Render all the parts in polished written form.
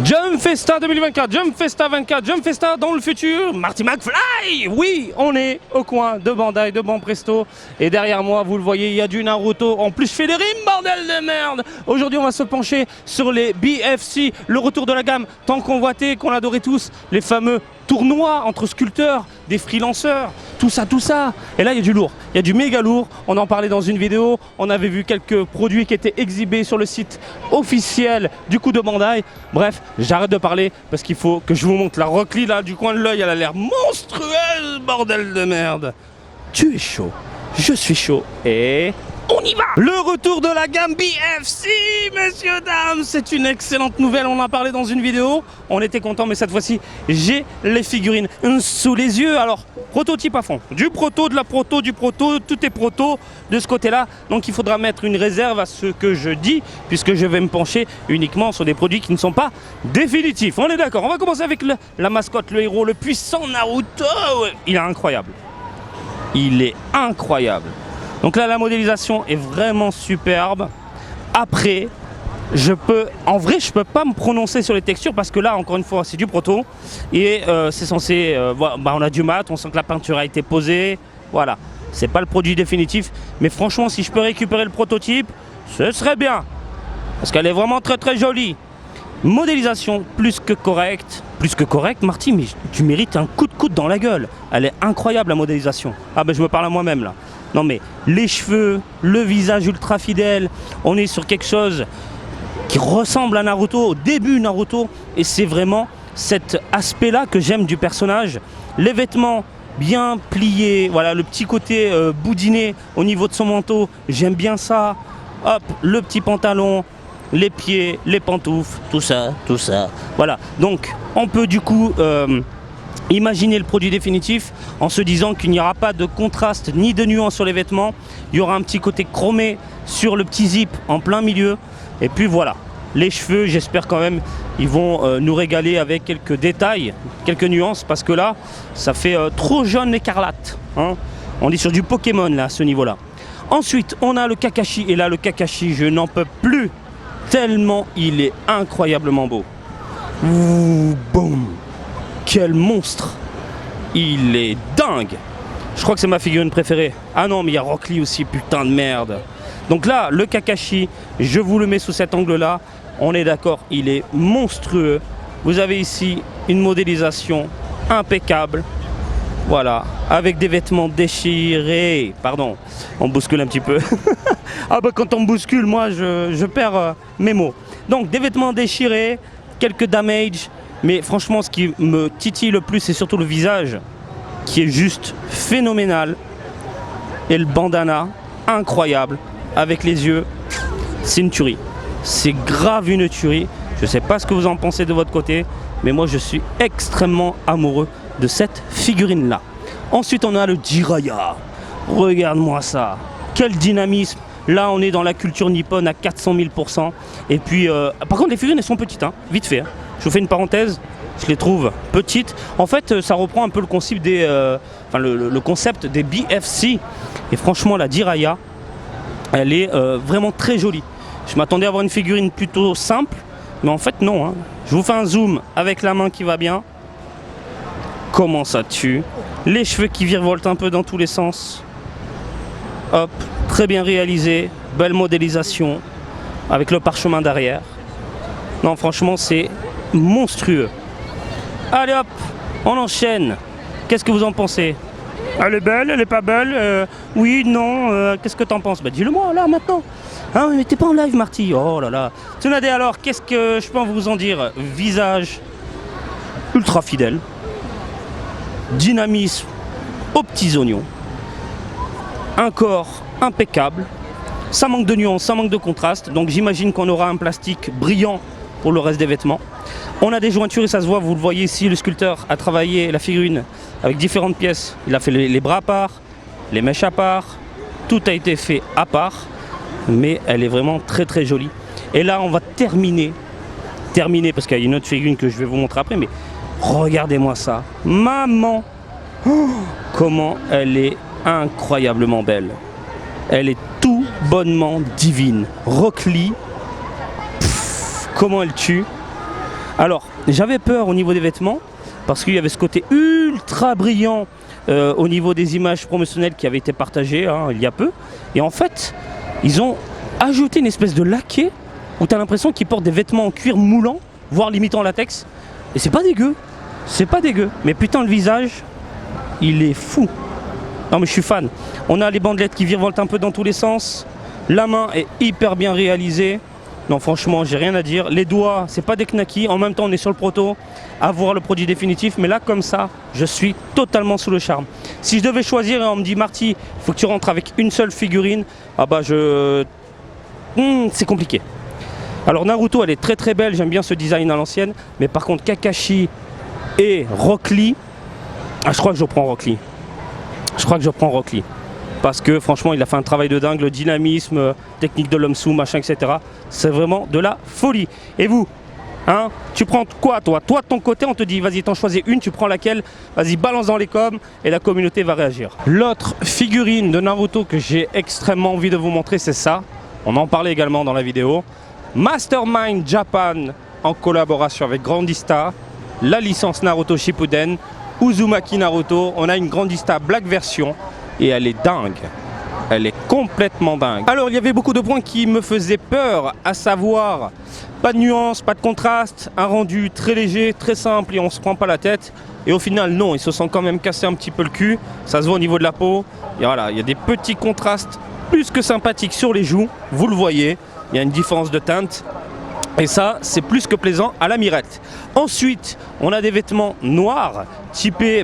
Jump Festa 2024, Jump Festa 24, Jump Festa dans le futur, Marty McFly. Oui, on est au coin de Bandai, de Banpresto. Et derrière moi, vous le voyez, il y a du Naruto. En plus, je fais des rimes, bordel de merde. Aujourd'hui, on va se pencher sur les BFC, le retour de la gamme tant convoité, qu'on adorait tous, les fameux tournois entre sculpteurs, des freelanceurs, tout ça. Et là, il y a du lourd, il y a du méga lourd. On en parlait dans une vidéo, on avait vu quelques produits qui étaient exhibés sur le site officiel du coup de Bandai. Bref, j'arrête de parler parce qu'il faut que je vous montre la Rock Lee là du coin de l'œil, elle a l'air monstrueuse, bordel de merde. Tu es chaud, je suis chaud et on y va. Le retour de la gamme BFC, messieurs, dames, c'est une excellente nouvelle, on en a parlé dans une vidéo, on était content, mais cette fois-ci, j'ai les figurines sous les yeux. Alors, prototype à fond, du proto, de la proto, du proto, tout est proto de ce côté-là, donc il faudra mettre une réserve à ce que je dis, puisque je vais me pencher uniquement sur des produits qui ne sont pas définitifs. On est d'accord, on va commencer avec la mascotte, le héros, le puissant Naruto. Il est incroyable. Il est incroyable. Donc là, la modélisation est vraiment superbe. Après, en vrai, je peux pas me prononcer sur les textures parce que là, encore une fois, c'est du proto et c'est censé, on a du mat, on sent que la peinture a été posée. Voilà, c'est pas le produit définitif, mais franchement, si je peux récupérer le prototype, ce serait bien parce qu'elle est vraiment très jolie. Modélisation plus que correcte, Marty, mais tu mérites un coup de coude dans la gueule. Elle est incroyable, la modélisation. Ah ben, je me parle à moi-même là. Non mais les cheveux, le visage ultra fidèle, on est sur quelque chose qui ressemble à Naruto, au début Naruto, et c'est vraiment cet aspect-là que j'aime du personnage. Les vêtements bien pliés, voilà, le petit côté boudiné au niveau de son manteau, j'aime bien ça. Hop, le petit pantalon, les pieds, les pantoufles, tout ça. Voilà, donc on peut du coup imaginer le produit définitif en se disant qu'il n'y aura pas de contraste ni de nuance sur les vêtements. Il y aura un petit côté chromé sur le petit zip en plein milieu. Et puis voilà, les cheveux, j'espère quand même, ils vont nous régaler avec quelques détails, quelques nuances, parce que là, ça fait trop jaune écarlate. Hein. On est sur du Pokémon là, à ce niveau-là. Ensuite, on a le Kakashi. Et là, le Kakashi, je n'en peux plus, tellement il est incroyablement beau. Ouh, boum. Quel monstre! Il est dingue! Je crois que c'est ma figurine préférée. Ah non, mais il y a Rock Lee aussi, putain de merde! Donc là, le Kakashi, je vous le mets sous cet angle-là. On est d'accord, il est monstrueux. Vous avez ici une modélisation impeccable. Voilà, avec des vêtements déchirés. Pardon, on bouscule un petit peu. Ah bah quand on me bouscule, moi, je perds mes mots. Donc, des vêtements déchirés, quelques damages. Mais franchement, ce qui me titille le plus, c'est surtout le visage, qui est juste phénoménal. Et le bandana, incroyable, avec les yeux, c'est une tuerie. C'est grave une tuerie. Je ne sais pas ce que vous en pensez de votre côté, mais moi je suis extrêmement amoureux de cette figurine-là. Ensuite, on a le Jiraiya. Regarde-moi ça. Quel dynamisme. Là, on est dans la culture nippone à 400 000%. Et puis, par contre, les figurines, elles sont petites, hein, vite fait. Hein. Je vous fais une parenthèse, je les trouve petites. En fait, ça reprend un peu le concept le concept des BFC. Et franchement, la Jiraiya, elle est vraiment très jolie. Je m'attendais à avoir une figurine plutôt simple, mais en fait, non. Hein. Je vous fais un zoom avec la main qui va bien. Comment ça tue. Les cheveux qui virevoltent un peu dans tous les sens. Hop, très bien réalisé. Belle modélisation avec le parchemin derrière. Non, franchement, c'est monstrueux. Allez hop, on enchaîne. Qu'est-ce que vous en pensez? Elle est belle, elle est pas belle? Oui, non, qu'est-ce que t'en penses? Bah dis-le-moi là maintenant. Hein, mais t'es pas en live, Marty. Oh là là. Tsunade, alors, qu'est-ce que je peux vous en dire? Visage ultra fidèle. Dynamisme aux petits oignons. Un corps impeccable. Ça manque de nuance, ça manque de contraste. Donc j'imagine qu'on aura un plastique brillant pour le reste des vêtements. On a des jointures et ça se voit, vous le voyez ici, le sculpteur a travaillé la figurine avec différentes pièces. Il a fait les bras à part, les mèches à part, tout a été fait à part, mais elle est vraiment très jolie. Et là, on va terminer parce qu'il y a une autre figurine que je vais vous montrer après, mais regardez-moi ça. Maman, oh, comment elle est incroyablement belle. Elle est tout bonnement divine. Rock Lee, comment elle tue. Alors, j'avais peur au niveau des vêtements, parce qu'il y avait ce côté ultra brillant au niveau des images promotionnelles qui avaient été partagées il y a peu. Et en fait, ils ont ajouté une espèce de laqué où tu as l'impression qu'ils portent des vêtements en cuir moulant, voire limite en latex. Et c'est pas dégueu. C'est pas dégueu. Mais putain, le visage, il est fou. Non mais je suis fan. On a les bandelettes qui virevoltent un peu dans tous les sens. La main est hyper bien réalisée. Non franchement, j'ai rien à dire. Les doigts, c'est pas des knackis. En même temps, on est sur le proto. À voir le produit définitif. Mais là, comme ça, je suis totalement sous le charme. Si je devais choisir et on me dit Marty, il faut que tu rentres avec une seule figurine. Ah bah c'est compliqué. Alors Naruto, elle est très très belle. J'aime bien ce design à l'ancienne. Mais par contre, Kakashi et Rock Lee, je crois que je prends Rock Lee. Parce que franchement, il a fait un travail de dingue. Le dynamisme, technique de l'homme-sous, machin, etc. C'est vraiment de la folie. Et vous, hein, tu prends quoi toi? Toi de ton côté, on te dit, vas-y, t'en choisis une, tu prends laquelle? Vas-y, balance dans les coms et la communauté va réagir. L'autre figurine de Naruto que j'ai extrêmement envie de vous montrer, c'est ça. On en parlait également dans la vidéo. Mastermind Japan en collaboration avec Grandista. La licence Naruto Shippuden. Uzumaki Naruto, on a une Grandista Black version et elle est dingue. Elle est complètement dingue. Alors il y avait beaucoup de points qui me faisaient peur, à savoir pas de nuance, pas de contraste, un rendu très léger, très simple et on se prend pas la tête. Et au final non, ils se sont quand même cassés un petit peu le cul, ça se voit au niveau de la peau. Et voilà, il y a des petits contrastes plus que sympathiques sur les joues, vous le voyez, il y a une différence de teinte. Et ça, c'est plus que plaisant à la mirette. Ensuite, on a des vêtements noirs, typés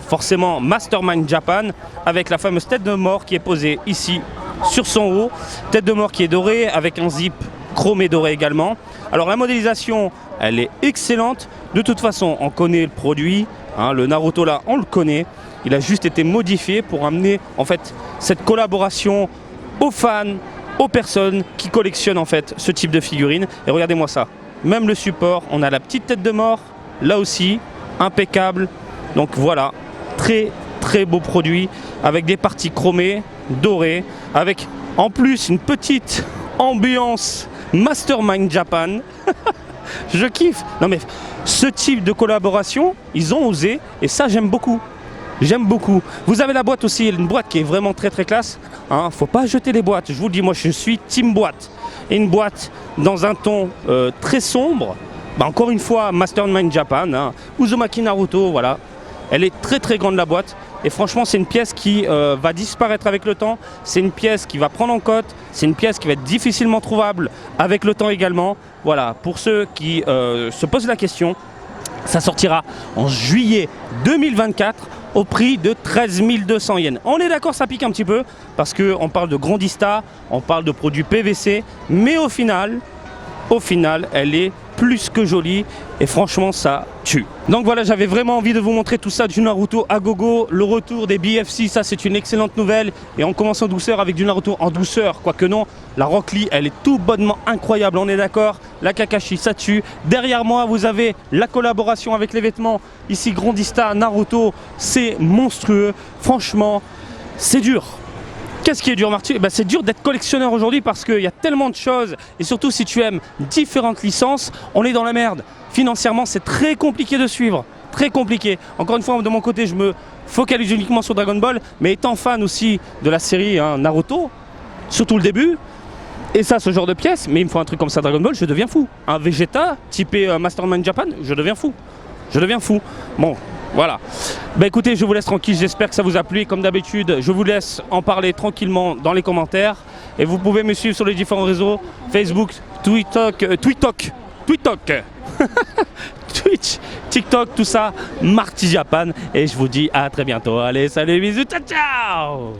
forcément Mastermind Japan, avec la fameuse tête de mort qui est posée ici, sur son haut. Tête de mort qui est dorée, avec un zip chromé doré également. Alors la modélisation, elle est excellente. De toute façon, on connaît le produit. Le Naruto là, on le connaît. Il a juste été modifié pour amener en fait cette collaboration aux fans, aux personnes qui collectionnent en fait ce type de figurines. Et regardez-moi ça, même le support, on a la petite tête de mort, là aussi, impeccable. Donc voilà, très très beau produit, avec des parties chromées, dorées, avec en plus une petite ambiance Mastermind Japan. Je kiffe. Non mais ce type de collaboration, ils ont osé, et ça j'aime beaucoup. J'aime beaucoup. Vous avez la boîte aussi, une boîte qui est vraiment très très classe. Faut pas jeter les boîtes. Je vous le dis, moi je suis team boîte. Et une boîte dans un ton très sombre. Encore une fois, Mastermind Japan. Uzumaki Naruto, voilà. Elle est très très grande la boîte. Et franchement, c'est une pièce qui va disparaître avec le temps. C'est une pièce qui va prendre en cote. C'est une pièce qui va être difficilement trouvable avec le temps également. Voilà, pour ceux qui se posent la question, ça sortira en juillet 2024. Au prix de 13 200 yens. On est d'accord, ça pique un petit peu parce qu'on parle de Grandista, on parle de produits PVC, mais au final, elle est plus que jolie et franchement, ça tue. Donc voilà, j'avais vraiment envie de vous montrer tout ça du Naruto à gogo, le retour des BFC, ça c'est une excellente nouvelle. Et on commence en douceur avec du Naruto en douceur, quoique non, la Rock Lee, elle est tout bonnement incroyable, on est d'accord. La Kakashi, ça tue. Derrière moi, vous avez la collaboration avec les vêtements. Ici, Grandista, Naruto, c'est monstrueux. Franchement, c'est dur. Qu'est-ce qui est dur, Marty? C'est dur d'être collectionneur aujourd'hui parce qu'il y a tellement de choses. Et surtout, si tu aimes différentes licences, on est dans la merde. Financièrement, c'est très compliqué de suivre. Très compliqué. Encore une fois, de mon côté, je me focalise uniquement sur Dragon Ball. Mais étant fan aussi de la série Naruto, surtout le début, et ça, ce genre de pièces, mais il me faut un truc comme ça Dragon Ball, je deviens fou. Un Vegeta typé Mastermind Japan, je deviens fou. Je deviens fou. Bon, voilà. Écoutez, je vous laisse tranquille, j'espère que ça vous a plu. Comme d'habitude, je vous laisse en parler tranquillement dans les commentaires. Et vous pouvez me suivre sur les différents réseaux, Facebook, TikTok, Twitch, TikTok, tout ça, Marty Japan. Et je vous dis à très bientôt. Allez, salut, bisous, ciao, ciao!